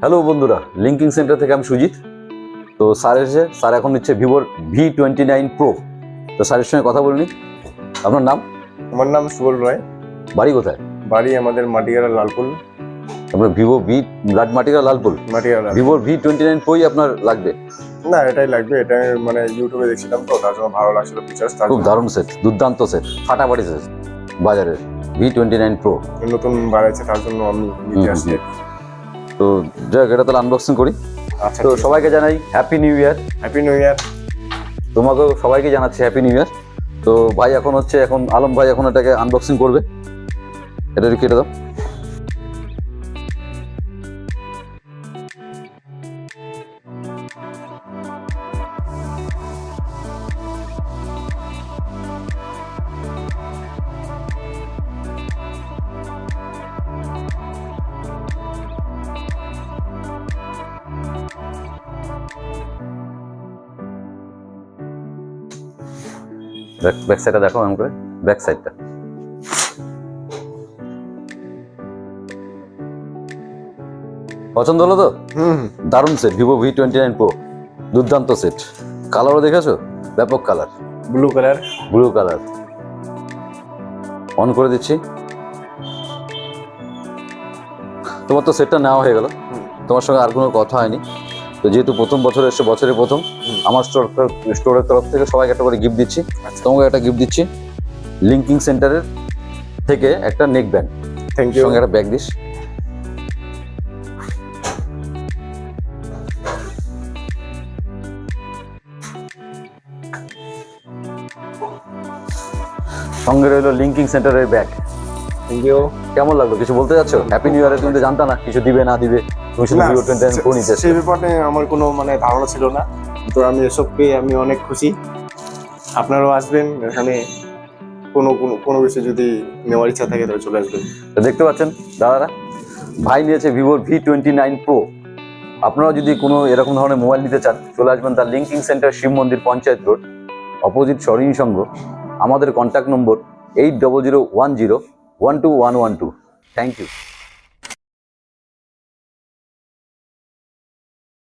Hello বন্ধুরা, linking centre থেকে আমি সুজিত। তো স্যার এসেছে, স্যার এখন নিচ্ছে ভিভোর V29 প্রো। তো স্যারের সঙ্গে কথা বলিনি। আপনার নাম? আমার নাম সুবল রায়। বাড়ি কোথায়? বাড়ি আমাদের মাটিগাড়া লালপুল। আপনার ভিভো মাটিকা লালপুল মাটিগাড়া ভিভোর V29 প্রোই আপনার লাগবে? না, এটাই লাগবে। এটা মানে ইউটিউবে দেখছিলাম তো, তার জন্য ভালো লাগছিল ফিচার্স। খুব দারুণ সেট, দুর্দান্ত সেট, ফাটাফাটি সেট বাজারের V29 প্রো। নতুন বাড়াইছে, তার জন্য আমি নিতে আসছি। তো যাক, এটা তাহলে আনবক্সিং করি। আচ্ছা, তো সবাইকে জানাই happy new year. Happy new year. তোমাকেও সবাইকে জানাচ্ছি হ্যাপি নিউ ইয়ার। তো ভাই এখন আলম ভাই এখন এটাকে আনবক্সিং করবে। এটা কেটে দাও। ব্যাক সাইডটা দেখো এমন করে, ব্যাক সাইডটা। পছন্দ হলো তো? দারুণ সেট, ভিভো V29 প্রো, দুর্দান্ত সেট। কালারও দেখেছো? ব্যাপক কালার, ব্লু কালার। অন করে দিচ্ছি। তোমার তো সেটটা নেওয়া হয়ে গেল, তোমার সঙ্গে আর কোনো কথা হয়নি। তো যেহেতু প্রথম বছর এসে, বছরের প্রথম, আমার স্টোরের তরফ থেকে সবাইকে একটা করে গিফট দিচ্ছি। তোমাকে একটা গিফট দিচ্ছি, লিঙ্কিং সেন্টারের থেকে একটা নেক ব্যান্ড। Thank you. সঙ্গে একটা ব্যাগ দিস। সঙ্গে রইল লিঙ্কিং সেন্টারের ব্যাগ। Thank you. কেমন লাগলো? কিছু বলতে যাচ্ছ? হ্যাপি নিউ ইয়ারে তুমি তো জানতা না কিছু দিবে না দিবে, তুমি শুধু V29 প্রো নিতে সেই ব্যাপারে আমার কোনো ধারণা ছিল না। তো আমি এসব পেয়ে আমি অনেক খুশি। আপনারাও আসবেন এখানে, কোনো কিছু যদি নেওয়ার ইচ্ছা থাকে তাহলে চলে আসবেন। তো দেখতে পাচ্ছেন দাদারা, ভাই নিয়েছে ভিভোর V29 প্রো। আপনারাও যদি কোনো এরকম ধরনের মোবাইল নিতে চান, চলে আসবেন তার linking centre, Shibmandir, panchayat road, opposite Sarin Sangha. আমাদের কন্ট্যাক্ট নম্বর 8001012112। Thank you.